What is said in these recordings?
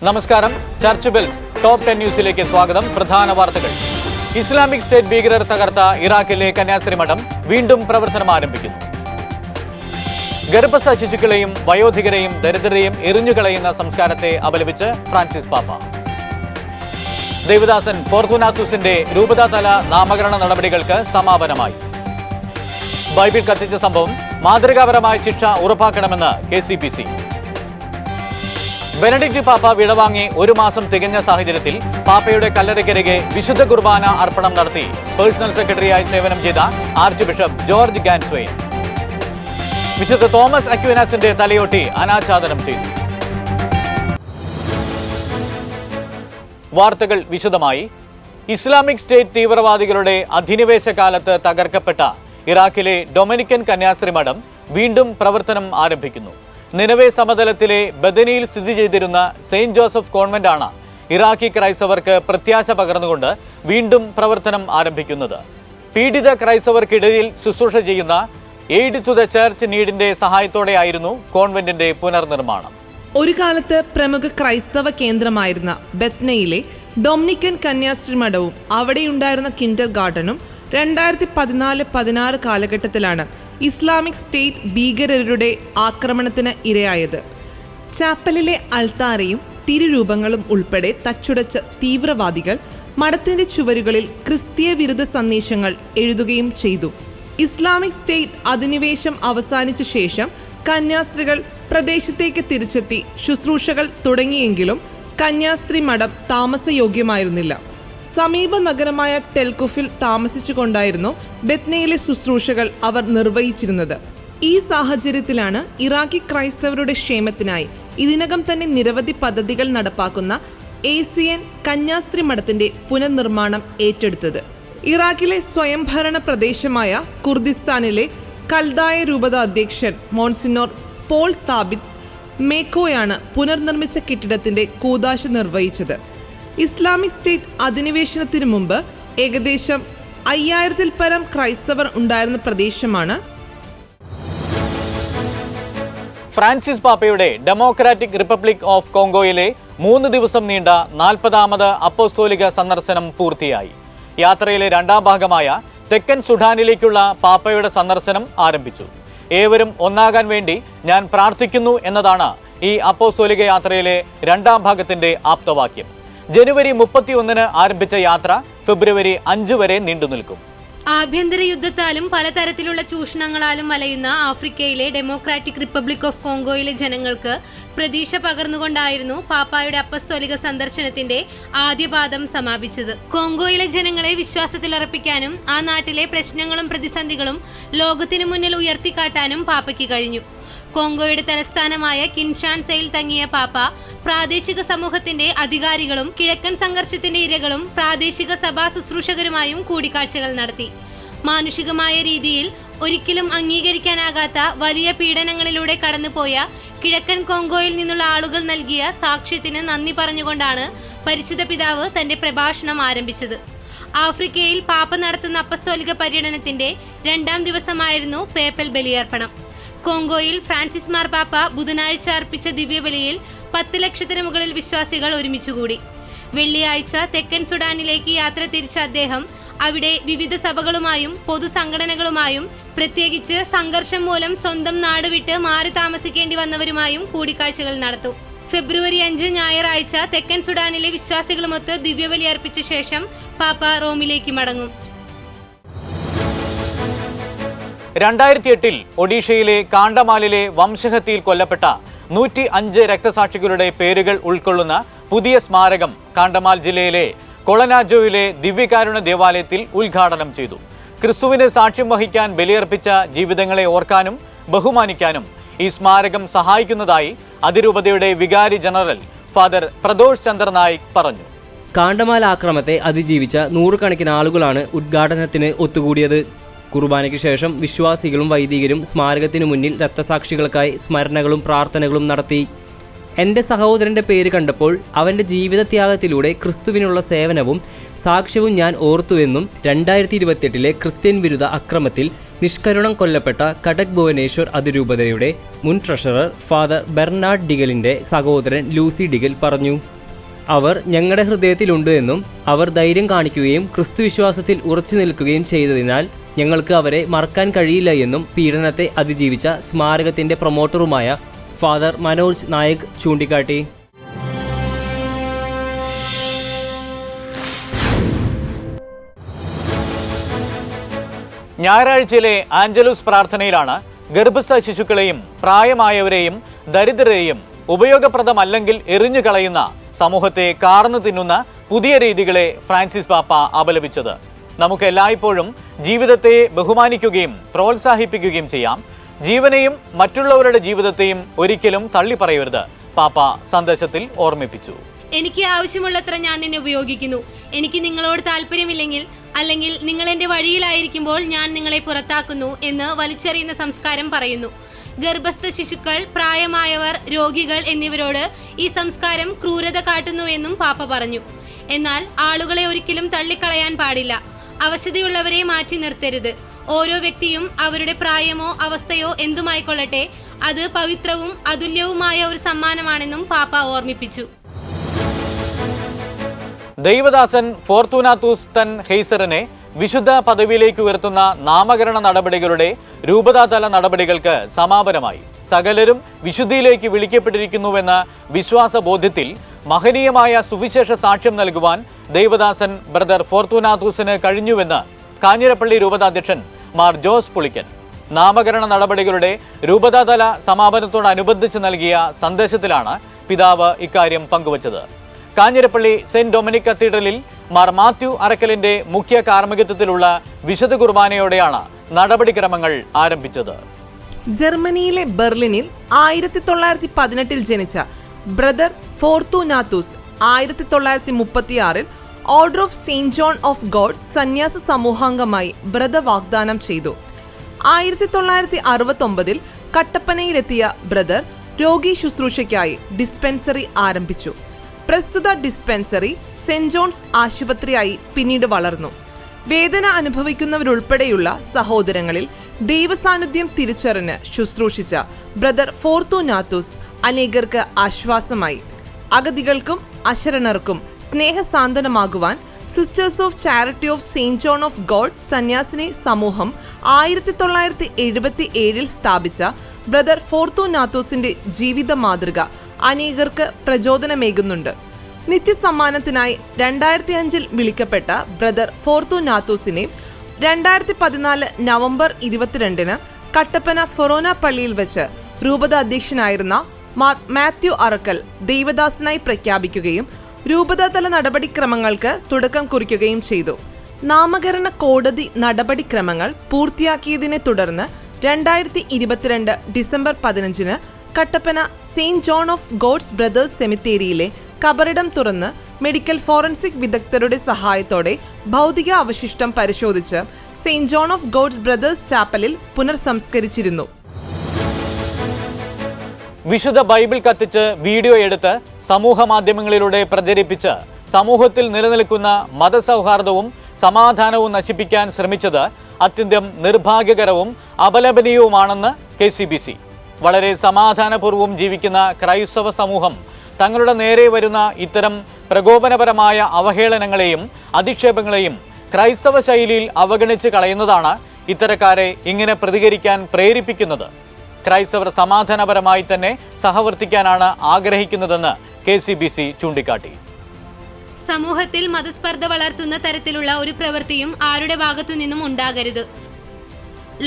നമസ്കാരം. Church bells top 10 ന്യൂസിലേക്ക് സ്വാഗതം. പ്രധാന വാർത്തകൾ. ഇസ്ലാമിക് സ്റ്റേറ്റ് ഭീകരർ തകർത്ത ഇറാഖിലെ കന്യാസ്ത്രീ മഠം വീണ്ടും പ്രവർത്തനം ആരംഭിക്കുന്നു. ഗർഭസ്ഥ ശിശുക്കളെയും വയോധികരെയും ദരിദ്രരെയും എറിഞ്ഞുകളയുന്ന സംസ്കാരത്തെ അപലപിച്ച് ഫ്രാൻസിസ് പാപ്പ. ദേവദാസൻ ഫോർത്തുനാത്തൂസിന്റെ രൂപതാതല നാമകരണ നടപടികൾക്ക് സമാപനമായി. ബൈബിൾ കത്തിച്ച സംഭവം മാതൃകാപരമായ ശിക്ഷ ഉറപ്പാക്കണമെന്ന് KCPC. ബെനഡിക്ട് പാപ്പ വിടവാങ്ങി 1 മാസം തികഞ്ഞ സാഹചര്യത്തിൽ പാപ്പയുടെ കല്ലറയ്ക്കരികെ വിശുദ്ധ കുർബാന അർപ്പണം നടത്തി പേഴ്സണൽ സെക്രട്ടറിയായി സേവനം ചെയ്ത ആർച്ച് ബിഷപ്പ് ജോർജ് ഗാൻസ്വെയിൻ. വിശുദ്ധ തോമസ് അക്വിനാസിന്റെ തലയോട്ടി അനാച്ഛാദനം ചെയ്തു. വാർത്തകൾ വിശദമായി. ഇസ്ലാമിക് സ്റ്റേറ്റ് തീവ്രവാദികളുടെ അധിനിവേശ കാലത്ത് തകർക്കപ്പെട്ട ഇറാഖിലെ ഡൊമിനിക്കൻ കന്യാസ്ത്രീ മഠം വീണ്ടും പ്രവർത്തനം ആരംഭിക്കുന്നു. നിനവേ സമതലത്തിലെ ബദനിയിൽ സ്ഥിതി ചെയ്തിരുന്ന സെയിന്റ് ജോസഫ് കോൺവെന്റ് ആണ് ഇറാഖി ക്രൈസ്തവർക്ക് പ്രത്യാശ പകർന്നുകൊണ്ട് വീണ്ടും പ്രവർത്തനം ആരംഭിക്കുന്നത്. പീഡിത ക്രൈസ്തവർക്കിടയിൽ ശുശ്രൂഷ ചെയ്യുന്ന എയ്ഡ് ടു ദ ചർച്ച് നീഡിന്റെ സഹായത്തോടെയായിരുന്നു കോൺവെന്റിന്റെ പുനർനിർമ്മാണം. ഒരു കാലത്ത് പ്രമുഖ ക്രൈസ്തവ കേന്ദ്രമായിരുന്ന ബത്നയിലെ ഡൊമിനിക്കൻ കന്യാസ്ത്രീ മഠവും അവിടെയുണ്ടായിരുന്ന കിൻഡർ ഗാർഡനും 2014-16 കാലഘട്ടത്തിലാണ് ഇസ്ലാമിക് സ്റ്റേറ്റ് ഭീകരരുടെ ആക്രമണത്തിന് ഇരയായത്. ചാപ്പലിലെ അൾത്താരയും തിരുരൂപങ്ങളും ഉൾപ്പെടെ തച്ചുടച്ച തീവ്രവാദികൾ മഠത്തിന്റെ ചുവരുകളിൽ ക്രിസ്തീയ വിരുദ്ധ സന്ദേശങ്ങൾ എഴുതുകയും ചെയ്തു. ഇസ്ലാമിക് സ്റ്റേറ്റ് അധിനിവേശം അവസാനിച്ച ശേഷം കന്യാസ്ത്രീകൾ പ്രദേശത്തേക്ക് തിരിച്ചെത്തി ശുശ്രൂഷകൾ തുടങ്ങിയെങ്കിലും കന്യാസ്ത്രീ മഠം താമസയോഗ്യമായിരുന്നില്ല. സമീപ നഗരമായ ടെൽകുഫിൽ താമസിച്ചുകൊണ്ടായിരുന്നു ബത്നയിലെ ശുശ്രൂഷകൾ അവർ നിർവഹിച്ചിരുന്നത്. ഈ സാഹചര്യത്തിലാണ് ഇറാഖി ക്രൈസ്തവരുടെ ക്ഷേമത്തിനായി ഇതിനകം തന്നെ നിരവധി പദ്ധതികൾ നടപ്പാക്കുന്ന ACN കന്യാസ്ത്രീ മഠത്തിന്റെ പുനർനിർമ്മാണം ഏറ്റെടുത്തത്. ഇറാഖിലെ സ്വയംഭരണ പ്രദേശമായ കുർദിസ്ഥാനിലെ കൽദായ രൂപത അധ്യക്ഷൻ മോൺസിനോർ പോൾ താബിത് മേക്കോയാണ് പുനർനിർമ്മിച്ച കെട്ടിടത്തിന്റെ കൂദാശ നിർവഹിച്ചത്. ഇസ്ലാമിക് സ്റ്റേറ്റ് അധിനിവേശനത്തിനു മുമ്പ് ഏകദേശം 5000-ൽ പരം ക്രൈസ്തവർ ഉണ്ടായിരുന്ന പ്രദേശമാണ്. ഫ്രാൻസിസ് പാപ്പയുടെ ഡെമോക്രാറ്റിക് റിപ്പബ്ലിക് ഓഫ് കോങ്കോയിലെ 3 ദിവസം നീണ്ട 40ാമത് അപ്പോസ്തോലിക സന്ദർശനം പൂർത്തിയായി. യാത്രയിലെ 2ാം ഭാഗമായ തെക്കൻ സുഡാനിലേക്കുള്ള പാപ്പയുടെ സന്ദർശനം ആരംഭിച്ചു. ഏവരും ഒന്നാകാൻ വേണ്ടി ഞാൻ പ്രാർത്ഥിക്കുന്നു എന്നതാണ് ഈ അപ്പോസ്തോലിക യാത്രയിലെ 2ാം ഭാഗത്തിന്റെ ആപ്തവാക്യം. ജനുവരി 31 ആരംഭിച്ച യാത്ര ഫെബ്രുവരി 5 വരെ നീണ്ടുനിൽക്കും. ആഭ്യന്തര യുദ്ധത്താലും പലതരത്തിലുള്ള ചൂഷണങ്ങളാലും വലയുന്ന ആഫ്രിക്കയിലെ ഡെമോക്രാറ്റിക് റിപ്പബ്ലിക് ഓഫ് കോങ്കോയിലെ ജനങ്ങൾക്ക് പ്രതീക്ഷ പകർന്നുകൊണ്ടായിരുന്നു പാപ്പായുടെ അപ്പസ്തോലിക സന്ദർശനത്തിന്റെ ആദ്യപാദം സമാപിച്ചത്. കോങ്കോയിലെ ജനങ്ങളെ വിശ്വാസത്തിലർപ്പിക്കാനും ആ നാട്ടിലെ പ്രശ്നങ്ങളും പ്രതിസന്ധികളും ലോകത്തിനു മുന്നിൽ ഉയർത്തിക്കാട്ടാനും പാപ്പയ്ക്ക് കഴിഞ്ഞു. കോങ്കോയുടെ തലസ്ഥാനമായ കിൻഷാൻസയിൽ തങ്ങിയ പാപ്പ പ്രാദേശിക സമൂഹത്തിന്റെ അധികാരികളും കിഴക്കൻ സംഘർഷത്തിന്റെ ഇരകളും പ്രാദേശിക സഭാ ശുശ്രൂഷകരുമായും കൂടിക്കാഴ്ചകൾ നടത്തി. മാനുഷികമായ രീതിയിൽ ഒരിക്കലും അംഗീകരിക്കാനാകാത്ത വലിയ പീഡനങ്ങളിലൂടെ കടന്നുപോയ കിഴക്കൻ കോങ്കോയിൽ നിന്നുള്ള ആളുകൾ നൽകിയ സാക്ഷ്യത്തിന് നന്ദി പറഞ്ഞുകൊണ്ടാണ് പരിശുദ്ധ പിതാവ് തന്റെ പ്രഭാഷണം ആരംഭിച്ചത്. ആഫ്രിക്കയിൽ പാപ്പ നടത്തുന്ന അപ്പസ്തോലിക പര്യടനത്തിന്റെ 2ാം ദിവസമായിരുന്നു പേപ്പൽ ബലിയർപ്പണം. കോങ്കോയിൽ ഫ്രാൻസിസ് മാർപാപ്പ ബുധനാഴ്ച അർപ്പിച്ച ദിവ്യബലിയിൽ 10 ലക്ഷത്തിന് മുകളിൽ വിശ്വാസികൾ ഒരുമിച്ചുകൂടി. വെള്ളിയാഴ്ച തെക്കൻ സുഡാനിലേക്ക് യാത്ര തിരിച്ച അദ്ദേഹം അവിടെ വിവിധ സഭകളുമായും പൊതുസംഘടനകളുമായും പ്രത്യേകിച്ച് സംഘർഷം മൂലം സ്വന്തം നാട് വിട്ട് മാറി താമസിക്കേണ്ടി വന്നവരുമായും കൂടിക്കാഴ്ചകൾ നടത്തും. ഫെബ്രുവരി 5 ഞായറാഴ്ച തെക്കൻ സുഡാനിലെ വിശ്വാസികളുമൊത്ത് ദിവ്യബലി അർപ്പിച്ച ശേഷം പാപ്പ റോമിലേക്ക് മടങ്ങും. 2008 ഒഡീഷയിലെ കാണ്ടമാലിലെ വംശഹത്യയിൽ കൊല്ലപ്പെട്ട 105 രക്തസാക്ഷികളുടെ പേരുകൾ ഉൾക്കൊള്ളുന്ന പുതിയ സ്മാരകം കാണ്ടമാൽ ജില്ലയിലെ കൊളനാജോയിലെ ദിവ്യകാരുണ്യ ദേവാലയത്തിൽ ഉദ്ഘാടനം ചെയ്തു. ക്രിസ്തുവിന് സാക്ഷ്യം വഹിക്കാൻ ബലിയർപ്പിച്ച ജീവിതങ്ങളെ ഓർക്കാനും ബഹുമാനിക്കാനും ഈ സ്മാരകം സഹായിക്കുന്നതായി അതിരൂപതയുടെ വികാരി ജനറൽ ഫാദർ പ്രദോഷ് ചന്ദ്ര നായിക് പറഞ്ഞു. കാണ്ടമാൽ ആക്രമണത്തെ അതിജീവിച്ച 100 കണക്കിന് ആളുകളാണ് ഉദ്ഘാടനത്തിന് ഒത്തുകൂടിയത്. കുർബാനയ്ക്ക് ശേഷം വിശ്വാസികളും വൈദികരും സ്മാരകത്തിനു മുന്നിൽ രക്തസാക്ഷികൾക്കായി സ്മരണകളും പ്രാർത്ഥനകളും നടത്തി. എൻ്റെ സഹോദരൻ്റെ പേര് കണ്ടപ്പോൾ അവൻ്റെ ജീവിതത്യാഗത്തിലൂടെ ക്രിസ്തുവിനുള്ള സേവനവും സാക്ഷ്യവും ഞാൻ ഓർത്തുവെന്നും 2028 ക്രിസ്ത്യൻ വിരുദ്ധ അക്രമത്തിൽ നിഷ്കരുണം കൊല്ലപ്പെട്ട കടക് ഭുവനേശ്വർ അതിരൂപതയുടെ മുൻ ട്രഷറർ ഫാദർ ബെർണാഡ് ഡിഗലിന്റെ സഹോദരൻ ലൂസി ഡിഗൽ പറഞ്ഞു. അവർ ഞങ്ങളുടെ ഹൃദയത്തിലുണ്ട് എന്നും അവർ ധൈര്യം കാണിക്കുകയും ക്രിസ്തുവിശ്വാസത്തിൽ ഉറച്ചു നിൽക്കുകയും ചെയ്തതിനാൽ ഞങ്ങൾക്ക് അവരെ മറക്കാൻ കഴിയില്ല എന്നും പീഡനത്തെ അതിജീവിച്ച സ്മാരകത്തിന്റെ പ്രൊമോട്ടറുമായ ഫാദർ മനോജ് നായക് ചൂണ്ടിക്കാട്ടി. ഞായറാഴ്ചയിലെ ആഞ്ചലൂസ് പ്രാർത്ഥനയിലാണ് ഗർഭസ്ഥ ശിശുക്കളെയും പ്രായമായവരെയും ദരിദ്രരെയും ഉപയോഗപ്രദമല്ലെങ്കിൽ എറിഞ്ഞു കളയുന്ന സമൂഹത്തെ കാർന്നു തിന്നുന്ന പുതിയ രീതികളെ ഫ്രാൻസിസ് പാപ്പ അപലപിച്ചത്. നമുക്ക് എല്ലായ്പ്പോഴും ജീവിതത്തെ ബഹുമാനിക്കുകയും പ്രോത്സാഹിപ്പിക്കുകയും ചെയ്യാം. ജീവനെയും മറ്റുള്ളവരുടെ ജീവിതത്തെയും ഒരിക്കലും തള്ളിപ്പറയരുത്, പാപ്പ സന്ദേശത്തിൽ ഓർമ്മിപ്പിച്ചു. എനിക്ക് ആവശ്യമുള്ളത്ര ഞാൻ നിന്നെ ഉപയോഗിക്കുന്നു. എനിക്ക് നിങ്ങളോട് താല്പര്യമില്ലെങ്കിൽ അല്ലെങ്കിൽ നിങ്ങൾ എൻ്റെ വഴിയിലായിരിക്കുമ്പോൾ ഞാൻ നിങ്ങളെ പുറത്താക്കുന്നു എന്ന് വലിച്ചെറിയുന്ന സംസ്കാരം പറയുന്നു. ഗർഭസ്ഥ ശിശുക്കൾ, പ്രായമായവർ, രോഗികൾ എന്നിവരോട് ഈ സംസ്കാരം ക്രൂരത കാട്ടുന്നുവെന്നും പാപ്പ പറഞ്ഞു. എന്നാൽ ആളുകളെ ഒരിക്കലും തള്ളിക്കളയാൻ പാടില്ല. അവശതയുള്ളവരെ മാറ്റി നിർത്തരുത്. ഓരോ വ്യക്തിയും അവരുടെ പ്രായമോ അവസ്ഥയോ എന്തുമായിക്കൊള്ളട്ടെ, അത് പവിത്രവും അതുല്യവുമായ ഒരു സമ്മാനമാണെന്നും പാപ്പ ഓർമ്മിപ്പിച്ചു. ദൈവദാസൻ ഫോർത്തൂനാത്തൂസ് തൻ ഹെയ്സറിനെ വിശുദ്ധ പദവിയിലേക്ക് ഉയർത്തുന്ന നാമകരണ നടപടികളുടെ രൂപതാതല നടപടികൾക്ക് സമാപനമായി. സകലരും വിശുദ്ധിയിലേക്ക് വിളിക്കപ്പെട്ടിരിക്കുന്നുവെന്ന വിശ്വാസബോധ്യത്തിൽ മഹനീയമായ സുവിശേഷ സാക്ഷ്യം നൽകുവാൻ ദൈവദാസൻ ബ്രദർ ഫോർത്തൂനാത്തൂസിന് കഴിഞ്ഞുവെന്ന് കാഞ്ഞിരപ്പള്ളി രൂപതാധ്യക്ഷൻ മാർ ജോസ് പുളിക്കൻ നാമകരണ നടപടികളുടെ രൂപതാതല സമാപനത്തോടനുബന്ധിച്ച് നൽകിയ സന്ദേശത്തിലാണ് പിതാവ് ഇക്കാര്യം പങ്കുവച്ചത്. കാഞ്ഞിരപ്പള്ളി സെന്റ് ഡൊമിനിക് കത്തീഡ്രലിൽ മാർ മാത്യു അറക്കലിന്റെ മുഖ്യ കാർമ്മികത്വത്തിലുള്ള വിശുദ്ധ കുർബാനയോടെയാണ് നടപടിക്രമങ്ങൾ ആരംഭിച്ചത്. ജർമ്മനിയിലെ ബെർലിനിൽ 1918 ജനിച്ച brother Fortunatus 1936 Order of Saint John of God സന്യാസ സമൂഹാംഗമായി വ്രത വാഗ്ദാനം ചെയ്തു. 1969 കട്ടപ്പനയിലെത്തിയ ബ്രദർ രോഗി ശുശ്രൂഷയ്ക്കായി ഡിസ്പെൻസറി ആരംഭിച്ചു. പ്രസ്തുത ഡിസ്പെൻസറി സെന്റ് ജോൺസ് ആശുപത്രിയായി പിന്നീട് വളർന്നു. വേദന അനുഭവിക്കുന്നവരുൾപ്പെടെയുള്ള സഹോദരങ്ങളിൽ ദൈവസാന്നിധ്യം തിരിച്ചറിഞ്ഞ് ശുശ്രൂഷിച്ച ബ്രദർ ഫോർത്തൂനാത്തൂസ് അനേകർക്ക് ആശ്വാസമായി. അഗതികൾക്കും അശരണർക്കും സ്നേഹസാന്ത്വനമാകുവാൻ Sisters of Charity of Saint John of God സന്യാസിനി സമൂഹം 1977 സ്ഥാപിച്ച ബ്രദർ ഫോർത്തൂനാത്തൂസിന്റെ ജീവിത മാതൃക അനേകർക്ക് പ്രചോദനമേകുന്നുണ്ട്. നിത്യസമ്മാനത്തിനായി 2005 വിളിക്കപ്പെട്ട ബ്രദർ ഫോർത്തൂനാത്തൂസിനെ 2014 നവംബർ 22 കട്ടപ്പന ഫൊറോന പള്ളിയിൽ വെച്ച് രൂപത അധ്യക്ഷനായിരുന്ന മാർ മാത്യു അറക്കൽ ദൈവദാസനായി പ്രഖ്യാപിക്കുകയും രൂപതാതല നടപടിക്രമങ്ങൾക്ക് തുടക്കം കുറിക്കുകയും ചെയ്തു. നാമകരണ കോടതി നടപടിക്രമങ്ങൾ പൂർത്തിയാക്കിയതിനെ തുടർന്ന് 2022 December 15 Kattappana Saint John of God's Brothers സെമിത്തേരിയിലെ കബറിടം തുറന്ന് മെഡിക്കൽ ഫോറൻസിക് വിദഗ്ധരുടെ സഹായത്തോടെ ഭൗതിക അവശിഷ്ടം പരിശോധിച്ച് Saint John of God's Brothers ചാപ്പലിൽ പുനർസംസ്കരിച്ചിരുന്നു. വിശുദ്ധ ബൈബിൾ കത്തിച്ച് വീഡിയോ എടുത്ത് സമൂഹ മാധ്യമങ്ങളിലൂടെ പ്രചരിപ്പിച്ച് സമൂഹത്തിൽ നിലനിൽക്കുന്ന മതസൗഹാർദ്ദവും സമാധാനവും നശിപ്പിക്കാൻ ശ്രമിച്ചത് അത്യന്തം നിർഭാഗ്യകരവും അപലപനീയവുമാണെന്ന് KCBC. വളരെ സമാധാനപൂർവ്വം ജീവിക്കുന്ന ക്രൈസ്തവ സമൂഹം തങ്ങളുടെ നേരെ വരുന്ന ഇത്തരം പ്രകോപനപരമായ അവഹേളനങ്ങളെയും അധിക്ഷേപങ്ങളെയും ക്രൈസ്തവ ശൈലിയിൽ അവഗണിച്ച് കളയുന്നതാണ് ഇത്തരക്കാരെ ഇങ്ങനെ പ്രതികരിക്കാൻ പ്രേരിപ്പിക്കുന്നത്. ക്രൈസ്തവർ സമാധാനപരമായി തന്നെ സഹവർത്തിക്കാനാണ് ആഗ്രഹിക്കുന്നതെന്ന് KCBC ചൂണ്ടിക്കാട്ടി. സമൂഹത്തിൽ മതസ്പർദ്ധ വളർത്തുന്ന തരത്തിലുള്ള ഒരു പ്രവൃത്തിയും ആരുടെ ഭാഗത്തു നിന്നും ഉണ്ടാകരുത്.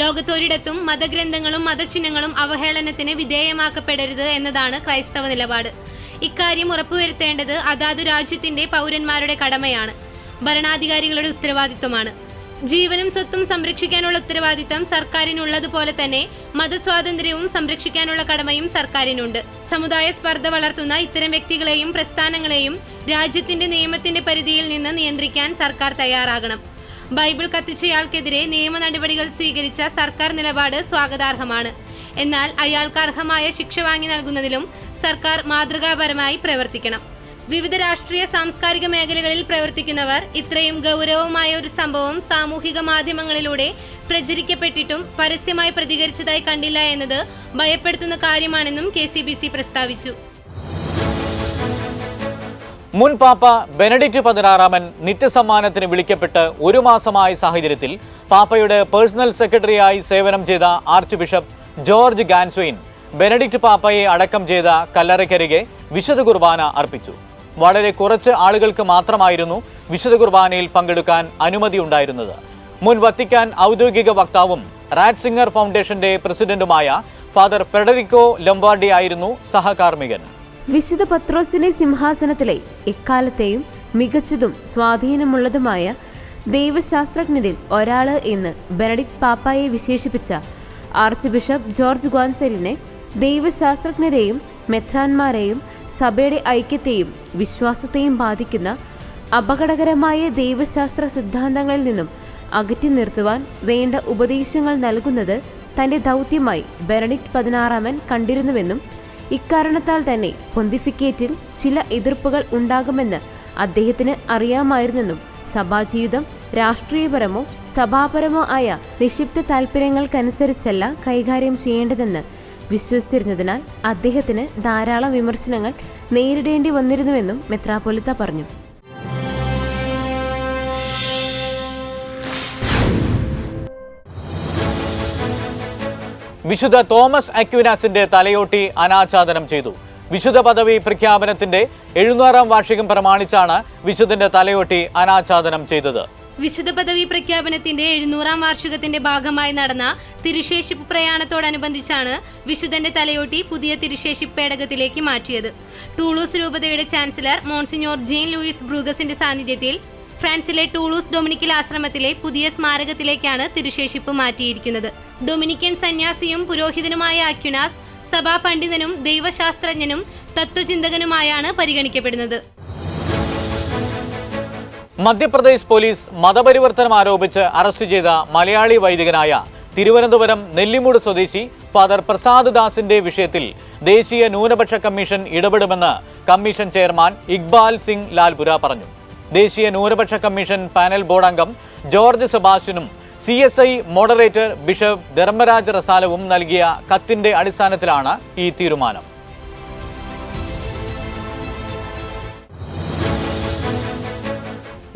ലോകത്തൊരിടത്തും മതഗ്രന്ഥങ്ങളും മതചിഹ്നങ്ങളും അവഹേളനത്തിന് വിധേയമാക്കപ്പെടരുത് എന്നതാണ് ക്രൈസ്തവ നിലപാട്. ഇക്കാര്യം ഉറപ്പുവരുത്തേണ്ടത് അതാതു രാജ്യത്തിന്റെ പൗരന്മാരുടെ കടമയാണ്, ഭരണാധികാരികളുടെ ഉത്തരവാദിത്വമാണ്. ജീവനും സ്വത്തും സംരക്ഷിക്കാനുള്ള ഉത്തരവാദിത്തം സർക്കാരിനുള്ളതുപോലെ തന്നെ മതസ്വാതന്ത്ര്യവും സംരക്ഷിക്കാനുള്ള കടമയും സർക്കാരിനുണ്ട്. സമുദായ സ്പർദ്ധ വളർത്തുന്ന ഇത്തരം വ്യക്തികളെയും പ്രസ്ഥാനങ്ങളെയും രാജ്യത്തിന്റെ നിയമത്തിന്റെ പരിധിയിൽ നിന്ന് നിയന്ത്രിക്കാൻ സർക്കാർ തയ്യാറാകണം. ബൈബിൾ കത്തിച്ചയാൾക്കെതിരെ നിയമ നടപടികൾ സ്വീകരിച്ച സർക്കാർ നിലപാട് സ്വാഗതാർഹമാണ്. എന്നാൽ അയാൾക്ക് അർഹമായ ശിക്ഷ വാങ്ങി നൽകുന്നതിലും സർക്കാർ മാതൃകാപരമായി പ്രവർത്തിക്കണം. വിവിധ രാഷ്ട്രീയ സാംസ്കാരിക മേഖലകളിൽ പ്രവർത്തിക്കുന്നവർ ഇത്രയും ഗൗരവമായ ഒരു സംഭവം സാമൂഹിക മാധ്യമങ്ങളിലൂടെ പ്രചരിക്കപ്പെട്ടിട്ടും പരസ്യമായി പ്രതികരിച്ചതായി കണ്ടില്ല എന്നത് ഭയപ്പെടുത്തുന്ന കാര്യമാണെന്നും KCBC പ്രസ്താവിച്ചു. മുൻ പാപ്പ ബെനഡിക്റ്റ് 16 നിത്യസമ്മാനത്തിന് വിളിക്കപ്പെട്ട് ഒരു മാസമായ സാഹചര്യത്തിൽ പാപ്പയുടെ പേഴ്സണൽ സെക്രട്ടറിയായി സേവനം ചെയ്ത ആർച്ച് ബിഷപ്പ് ജോർജ് ഗാൻസ്വെയിൻ ബെനഡിക്റ്റ് പാപ്പയെ അടക്കം ചെയ്ത കല്ലറയ്ക്കരികെ വിശുദ്ധ കുർബാന അർപ്പിച്ചു. വളരെ കുറച്ച് ആളുകൾക്ക് മാത്രമായിരുന്നു വിശുദ്ധ കുർബാനയിൽ പങ്കെടുക്കാൻ അനുമതി ഉണ്ടായിരുന്നത്. മുൻ വത്തിക്കാൻ ഔദ്യോഗിക വക്താവും റാറ്റ്സിംഗർ ഫൗണ്ടേഷന്റെ പ്രസിഡന്റുമായ ഫാദർ ഫെഡറിക്കോ ലംബാർഡി ആയിരുന്നു സഹകാർമ്മികൻ. വിശുദ്ധ പത്രോസിന്റെ സിംഹാസനത്തിലെ എക്കാലത്തെയും മികച്ചതും സ്വാധീനമുള്ളതുമായ ദൈവശാസ്ത്രജ്ഞരിൽ ഒരാള് എന്ന് ബെനഡിക്റ്റ് പാപ്പായെ വിശേഷിപ്പിച്ച ആർച്ച് ബിഷപ്പ് ജോർജ് ഗോൻസെലിനെ ദൈവശാസ്ത്രജ്ഞരെയും മെത്രാന്മാരെയും സഭയുടെ ഐക്യത്തെയും വിശ്വാസത്തെയും ബാധിക്കുന്ന അപകടകരമായ ദൈവശാസ്ത്ര സിദ്ധാന്തങ്ങളിൽ നിന്നും അകറ്റി നിർത്തുവാൻ വേണ്ട ഉപദേശങ്ങൾ നൽകുന്നത് തന്റെ ദൗത്യമായി ബെനഡിക്റ്റ് 16 കണ്ടിരുന്നുവെന്നും ഇക്കാരണത്താൽ തന്നെ പൊന്തിഫിക്കേറ്റിൽ ചില എതിർപ്പുകൾ ഉണ്ടാകുമെന്ന് അദ്ദേഹത്തിന് അറിയാമായിരുന്നെന്നും സഭാജീവിതം രാഷ്ട്രീയപരമോ സഭാപരമോ ആയ നിക്ഷിപ്ത താൽപ്പര്യങ്ങൾക്കനുസരിച്ചല്ല കൈകാര്യം ചെയ്യേണ്ടതെന്ന് വിശ്വസിച്ചിരുന്നതിനാൽ അദ്ദേഹത്തിന് ധാരാളം വിമർശനങ്ങൾ നേരിടേണ്ടി വന്നിരുന്നുവെന്നും മെത്രാപ്പൊലിത്ത പറഞ്ഞു. വിശുദ്ധ തോമസ് അക്വിനാസിന്റെ തലയോട്ടി അനാച്ഛാദനം ചെയ്തു. വിശുദ്ധ പദവി പ്രഖ്യാപനത്തിന്റെ 700-ാം വാർഷികം പ്രമാണിച്ചാണ് വിശുദ്ധന്റെ തലയോട്ടി അനാച്ഛാദനം ചെയ്തത്. വിശുദ്ധ പദവി പ്രഖ്യാപനത്തിന്റെ 700-ാം വാർഷികത്തിന്റെ ഭാഗമായി നടന്ന തിരുശേഷിപ്പ് പ്രയാണത്തോടനുബന്ധിച്ചാണ് വിശുദ്ധന്റെ തലയോട്ടി പുതിയ തിരുശേഷിപ്പ് പേടകത്തിലേക്ക് മാറ്റിയത്. ടൂളൂസ് രൂപതയുടെ ചാൻസലർ മോൺസിഞ്ഞോർ ജീൻ ലൂയിസ് ബ്രൂഗസിന്റെ സാന്നിധ്യത്തിൽ ഫ്രാൻസിലെ ടൂളൂസ് ഡൊമിനിക്കൽ ആശ്രമത്തിലെ പുതിയ സ്മാരകത്തിലേക്കാണ് തിരുശേഷിപ്പ് മാറ്റിയിരിക്കുന്നത്. ഡൊമിനിക്കൻ സന്യാസിയും പുരോഹിതനുമായ അക്വിനാസ് സഭാ പണ്ഡിതനും ദൈവശാസ്ത്രജ്ഞനും തത്വചിന്തകനുമായാണ് പരിഗണിക്കപ്പെടുന്നത്. മധ്യപ്രദേശ് പോലീസ് മതപരിവർത്തനം ആരോപിച്ച് അറസ്റ്റ് ചെയ്ത മലയാളി വൈദികനായ തിരുവനന്തപുരം നെല്ലിമൂട് സ്വദേശി ഫാദർ പ്രസാദ് ദാസിന്റെ വിഷയത്തിൽ ദേശീയ ന്യൂനപക്ഷ കമ്മീഷൻ ഇടപെടുമെന്ന് കമ്മീഷൻ ചെയർമാൻ ഇക്ബാൽ സിംഗ് ലാൽപുര പറഞ്ഞു. ദേശീയ ന്യൂനപക്ഷ കമ്മീഷൻ പാനൽ ബോർഡ് അംഗം ജോർജ് സെബാസ്റ്റ്യനും CSI മോഡറേറ്റർ ബിഷപ്പ് ധർമ്മരാജ് റസാലവും നൽകിയ കത്തിന്റെ അടിസ്ഥാനത്തിലാണ് ഈ തീരുമാനം.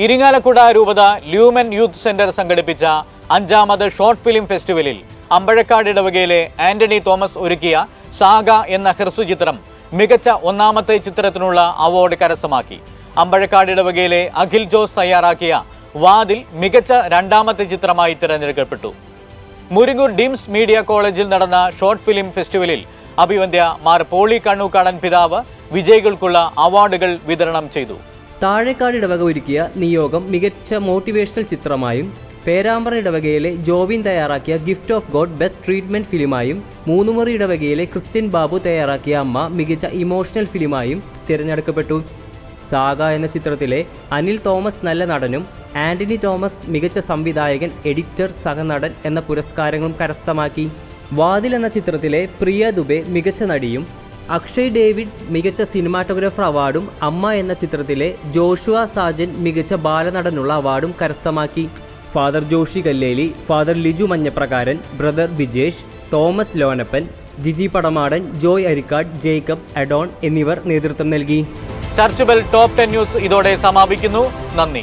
ഇരിങ്ങാലക്കുട രൂപത ല്യൂമൻ യൂത്ത് സെന്റർ സംഘടിപ്പിച്ച 5ാമത് ഷോർട്ട് ഫിലിം ഫെസ്റ്റിവലിൽ അമ്പഴക്കാട് ഇടവകയിലെ ആന്റണി തോമസ് ഒരുക്കിയ സാഗ എന്ന ഹ്രസ്വചിത്രം മികച്ച 1ാമത്തെ ചിത്രത്തിനുള്ള അവാർഡ് കരസ്ഥമാക്കി. അമ്പഴക്കാട് ഇടവകയിലെ അഖിൽ ജോസ് തയ്യാറാക്കിയ വാതിൽ മികച്ച 2ാമത്തെ ചിത്രമായി തിരഞ്ഞെടുക്കപ്പെട്ടു. മുരിങ്ങൂർ ഡീംസ് മീഡിയ കോളേജിൽ നടന്ന ഷോർട്ട് ഫിലിം ഫെസ്റ്റിവലിൽ അഭിവന്ദ്യ മാർ പോളി കണ്ണൂക്കാടൻ പിതാവ് വിജയികൾക്കുള്ള അവാർഡുകൾ വിതരണം ചെയ്തു. താഴേക്കാട് ഇടവക ഒരുക്കിയ നിയോഗം മികച്ച മോട്ടിവേഷണൽ ചിത്രമായും, പേരാമ്പ്ര ഇടവകയിലെ ജോവിൻ തയ്യാറാക്കിയ gift of God best treatment ഫിലിമായും, മൂന്നുമുറി ഇടവകയിലെ ക്രിസ്ത്യൻ ബാബു തയ്യാറാക്കിയ അമ്മ മികച്ച ഇമോഷണൽ ഫിലിമായും തിരഞ്ഞെടുക്കപ്പെട്ടു. സാഗ എന്ന ചിത്രത്തിലെ അനിൽ തോമസ് നല്ല നടനും ആന്റണി തോമസ് മികച്ച സംവിധായകൻ, എഡിറ്റർ, സഹനടൻ എന്ന പുരസ്കാരങ്ങളും കരസ്ഥമാക്കി. വാതിൽ എന്ന ചിത്രത്തിലെ പ്രിയ ദുബെ മികച്ച നടിയും, അക്ഷയ് ഡേവിഡ് മികച്ച സിനിമാറ്റോഗ്രാഫർ അവാർഡും, അമ്മ എന്ന ചിത്രത്തിലെ ജോഷുവ സാജൻ മികച്ച ബാലനടനുള്ള അവാർഡും കരസ്ഥമാക്കി. Father Joshy Kalleli, father Liju Manjaprakaran, brother Bijesh, Thomas Lonappan, Jiji Padamadan, Joy Arikkad, Jacob, Adon എന്നിവർ നേതൃത്വം നൽകി. ചർച്ച് ബെൽ ടോപ്പ് 10 ന്യൂസ് ഇതോടെ സമാപിക്കുന്നു. നന്ദി.